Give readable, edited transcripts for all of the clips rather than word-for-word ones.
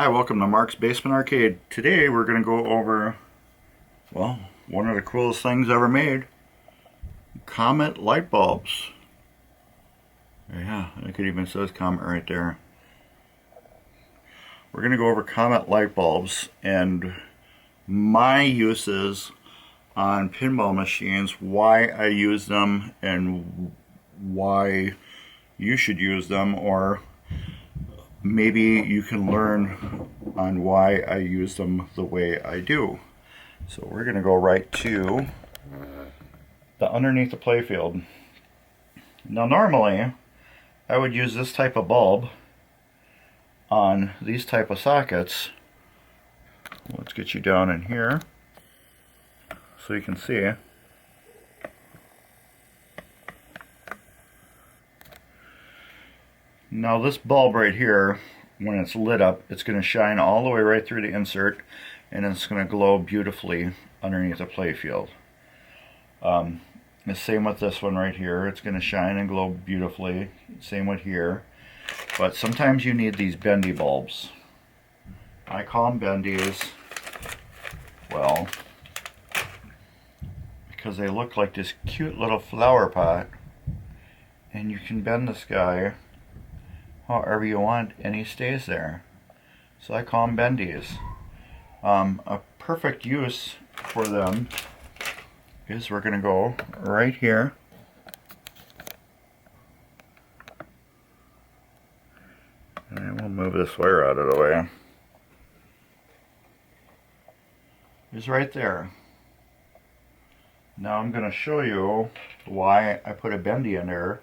Hi, welcome to Mark's Basement Arcade. Today we're going to go over, well, one of the coolest things ever made. Comet light bulbs. Yeah, it even says Comet right there. We're going to go over Comet light bulbs and my uses on pinball machines, why I use them and why you should use them, or maybe you can learn on why I use them the way I do. So we're going to go right to the underneath the playfield. Now normally I would use this type of bulb on these type of sockets. Let's get you down in here so you can see. Now this bulb right here, when it's lit up, it's going to shine all the way right through the insert, and it's going to glow beautifully underneath the playfield. The same with this one right here. It's going to shine and glow beautifully. Same with here. But sometimes you need these bendy bulbs. I call them bendies, well, because they look like this cute little flower pot, and you can bend this guy however you want and he stays there. So I call them bendies. A perfect use for them is we're going to go right here and we'll move this wire out of the way. It's right there. Now I'm going to show you why I put a bendy in there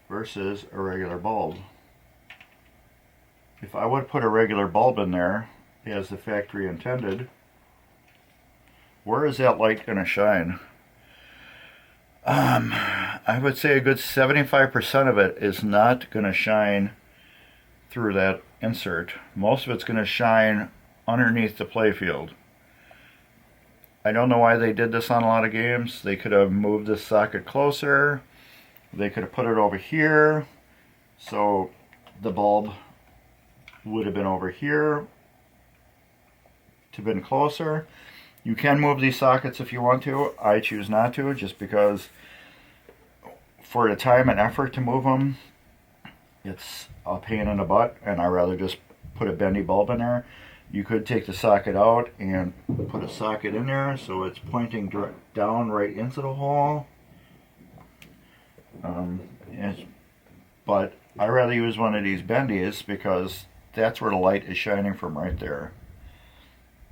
versus a regular bulb. If I would put a regular bulb in there as the factory intended, where is that light going to shine? I would say a good 75% of it is not going to shine through that insert. Most of it's going to shine underneath the playfield. I don't know why they did this on a lot of games. They could have moved this socket closer. They could have put it over here, so the bulb would have been over here to been closer. You can move these sockets if you want to. I choose not to, just because for the time and effort to move them, it's a pain in the butt, and I'd rather just put a bendy bulb in there. You could take the socket out and put a socket in there so it's pointing down right into the hole. But I rather use one of these bendies because that's where the light is shining from, right there.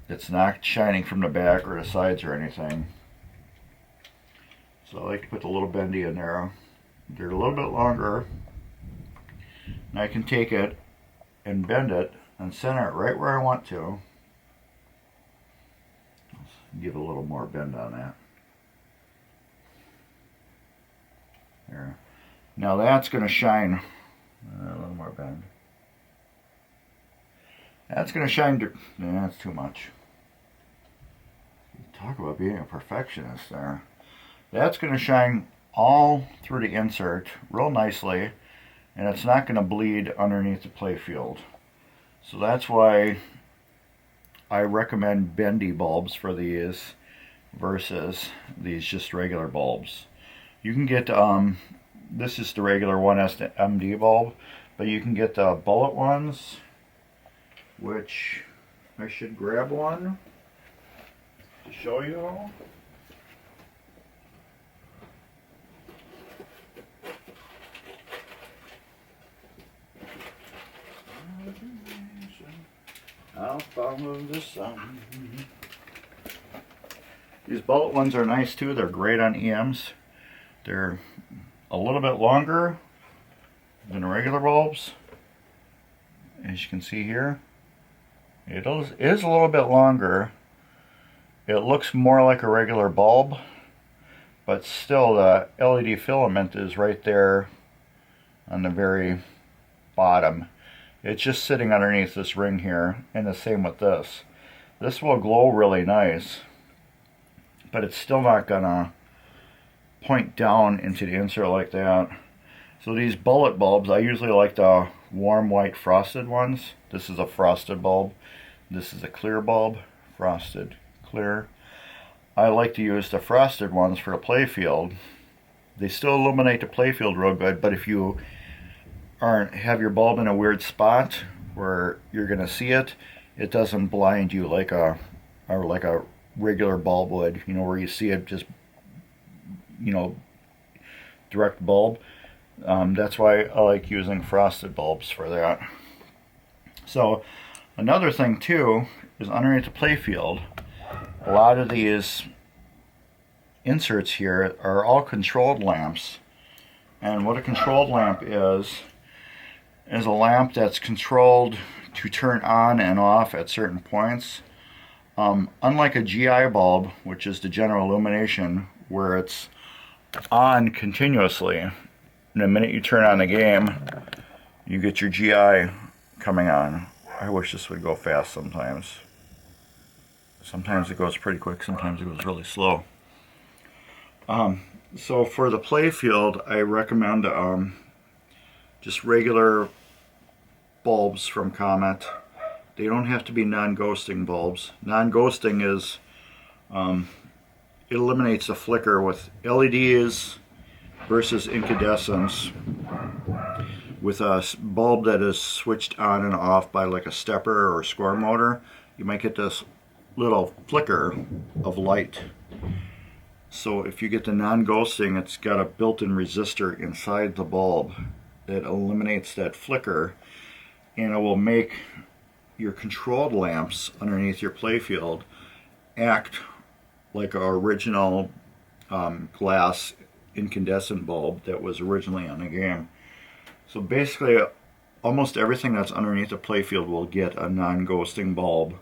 It's not shining from the back or the sides or anything. So I like to put the little bendy in there. They're a little bit longer. And I can take it and bend it and center it right where I want to. Let's give a little more bend on that. There. Now that's going to shine. A little more bend. That's going to shine. That's too much. Talk about being a perfectionist there. That's going to shine all through the insert real nicely, and it's not going to bleed underneath the playfield. So that's why I recommend bendy bulbs for these versus these just regular bulbs. You can get, this is the regular 1S MD bulb, but you can get the bullet ones, which I should grab one to show you all. I'll follow the sun. These bullet ones are nice too. They're great on EMs. They're a little bit longer than regular bulbs, as you can see here. It is a little bit longer. It looks more like a regular bulb, but still the LED filament is right there on the very bottom. It's just sitting underneath this ring here, and the same with this. This will glow really nice, but it's still not gonna point down into the insert like that. So these bullet bulbs, I usually like the warm white frosted ones. This is a frosted bulb. This is a clear bulb, frosted, clear. I like to use the frosted ones for the playfield. They still illuminate the playfield real good, but if you have your bulb in a weird spot where you're going to see it, it doesn't blind you like a regular bulb would, you know, where you see it just, you know, direct bulb. That's why I like using frosted bulbs for that. So another thing too is underneath the playfield, a lot of these inserts here are all controlled lamps. And what a controlled lamp is a lamp that's controlled to turn on and off at certain points. Unlike a GI bulb, which is the general illumination, where it's on continuously, and the minute you turn on the game, you get your GI coming on. I wish this would go fast sometimes. Sometimes it goes pretty quick, sometimes it goes really slow. So for the playfield, I recommend just regular bulbs from Comet. They don't have to be non-ghosting bulbs. Non-ghosting is, it eliminates the flicker with LEDs versus incandescents. With a bulb that is switched on and off by like a stepper or a score motor, you might get this little flicker of light. So if you get the non-ghosting, it's got a built-in resistor inside the bulb that eliminates that flicker, and it will make your controlled lamps underneath your playfield act like our original glass incandescent bulb that was originally on the game. So basically almost everything that's underneath the playfield will get a non-ghosting bulb.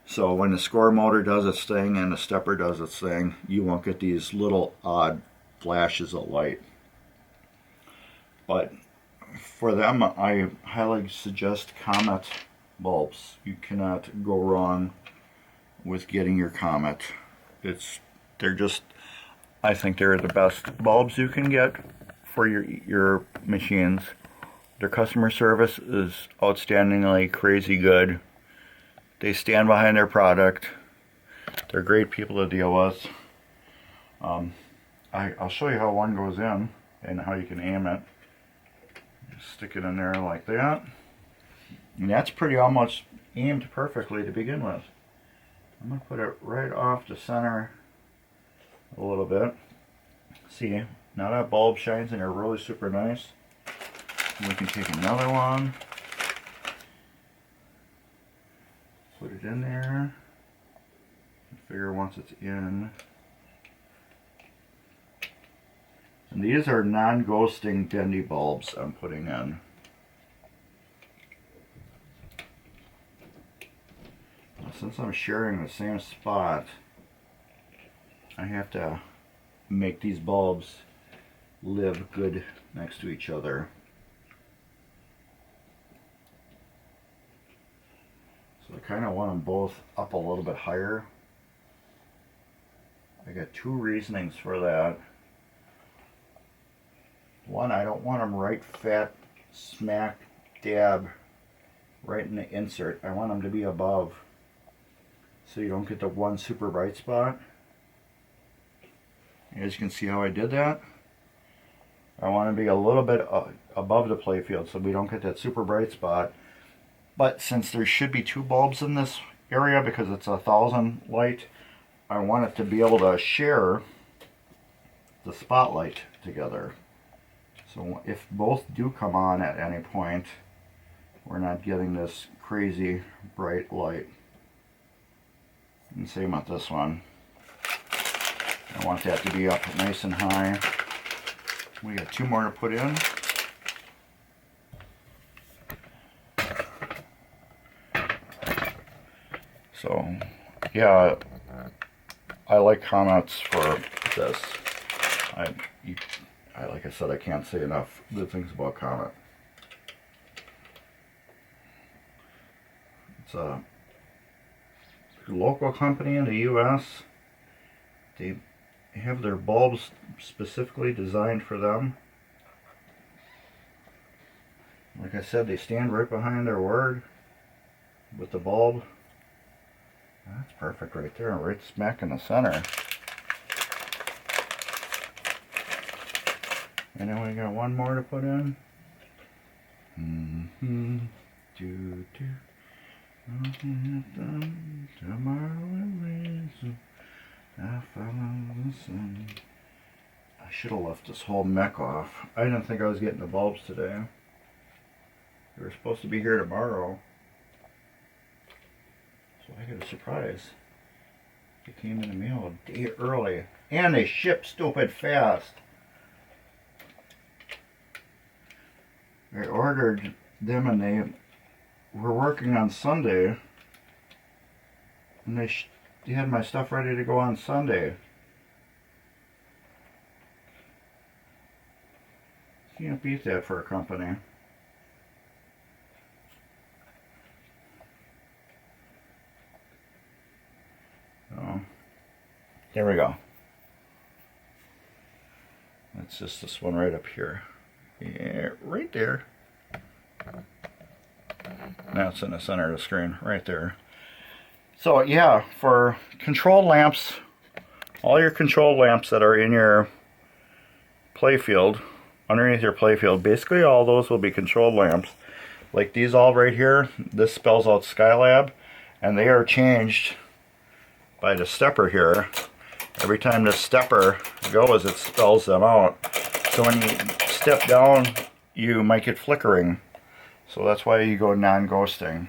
So when the score motor does its thing and the stepper does its thing, you won't get these little odd flashes of light. But for them, I highly suggest Comet bulbs. You cannot go wrong with getting your Comet. They're just, I think they're the best bulbs you can get for your machines. Their customer service is outstandingly crazy good. They stand behind their product. They're great people to deal with. I'll show you how one goes in and how you can aim it. Just stick it in there like that. And that's pretty almost aimed perfectly to begin with. I'm going to put it right off the center a little bit. See, now that bulb shines and they're really super nice. And we can take another one. Put it in there. Figure once it's in. And these are non-ghosting Dendy bulbs I'm putting in. Now, since I'm sharing the same spot, I have to make these bulbs live good next to each other. So I kind of want them both up a little bit higher. I got two reasonings for that. One, I don't want them right fat smack dab right in the insert. I want them to be above, so you don't get the one super bright spot. As you can see how I did that. I want to be a little bit above the playfield so we don't get that super bright spot. But since there should be two bulbs in this area because it's 1,000 light, I want it to be able to share the spotlight together. So if both do come on at any point, we're not getting this crazy bright light. And same with this one. I want that to be up nice and high. We got two more to put in. So, yeah, I like Comets for this. Like I said, I can't say enough good things about Comet. It's a local company in the U.S. They have their bulbs specifically designed for them. Like I said, they stand right behind their word with the bulb. That's perfect right there, right smack in the center. And then we got one more to put in. Tomorrow I follow the sun. I should have left this whole mech off. I didn't think I was getting the bulbs today. They were supposed to be here tomorrow. So I got a surprise. They came in the mail a day early. And they shipped stupid fast. I ordered them and they were working on Sunday. And they had my stuff ready to go on Sunday. Can't beat that for a company. So, there we go. That's just this one right up here. Yeah, right there. Now it's in the center of the screen, right there. So yeah, for control lamps, all your control lamps that are in your playfield, underneath your playfield, basically all those will be control lamps. Like these all right here, this spells out Skylab, and they are changed by the stepper here. Every time the stepper goes, it spells them out. So when you step down, you might get flickering. So that's why you go non-ghosting.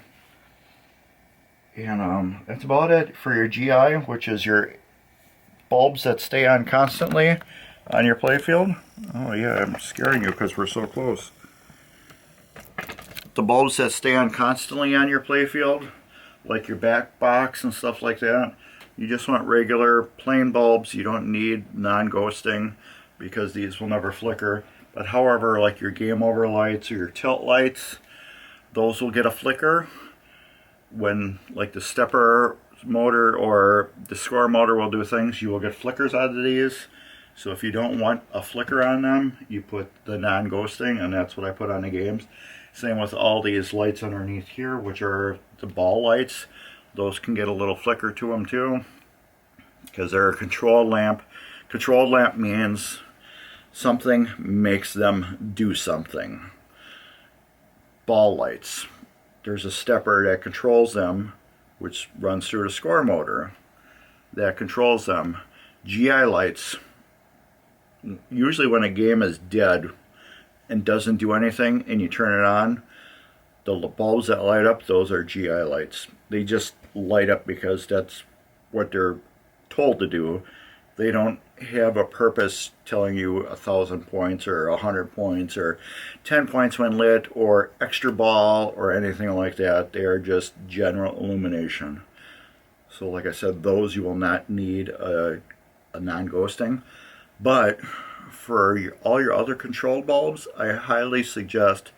And that's about it for your GI, which is your bulbs that stay on constantly on your playfield. Oh yeah, I'm scaring you because we're so close. The bulbs that stay on constantly on your playfield, like your back box and stuff like that, you just want regular plain bulbs. You don't need non-ghosting because these will never flicker. But however, like your game over lights or your tilt lights, those will get a flicker when like the stepper motor or the score motor will do things. You will get flickers out of these. So if you don't want a flicker on them, you put the non-ghosting, and that's what I put on the games. Same with all these lights underneath here, which are the ball lights. Those can get a little flicker to them too, because they're a control lamp. Control lamp means something makes them do something. Ball lights, there's a stepper that controls them, which runs through the score motor that controls them. GI lights, usually when a game is dead and doesn't do anything and you turn it on, the bulbs that light up, those are GI lights. They just light up because that's what they're told to do. They don't have a purpose telling you 1,000 points or 100 points or 10 points when lit or extra ball or anything like that. They are just general illumination. So like I said, those you will not need a non-ghosting. But for all your other controlled bulbs, I highly suggest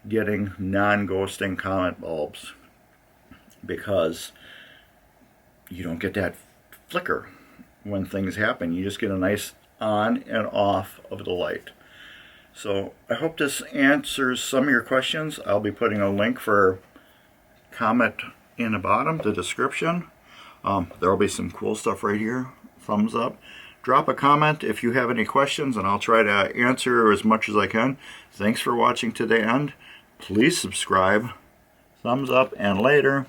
getting non-ghosting Comet bulbs, because you don't get that flicker when things happen. You just get a nice on and off of the light. So I hope this answers some of your questions. I'll be putting a link for Comet in the bottom, the description. There will be some cool stuff right here. Thumbs up. Drop a comment if you have any questions, and I'll try to answer as much as I can. Thanks for watching to the end. Please subscribe. Thumbs up, and later.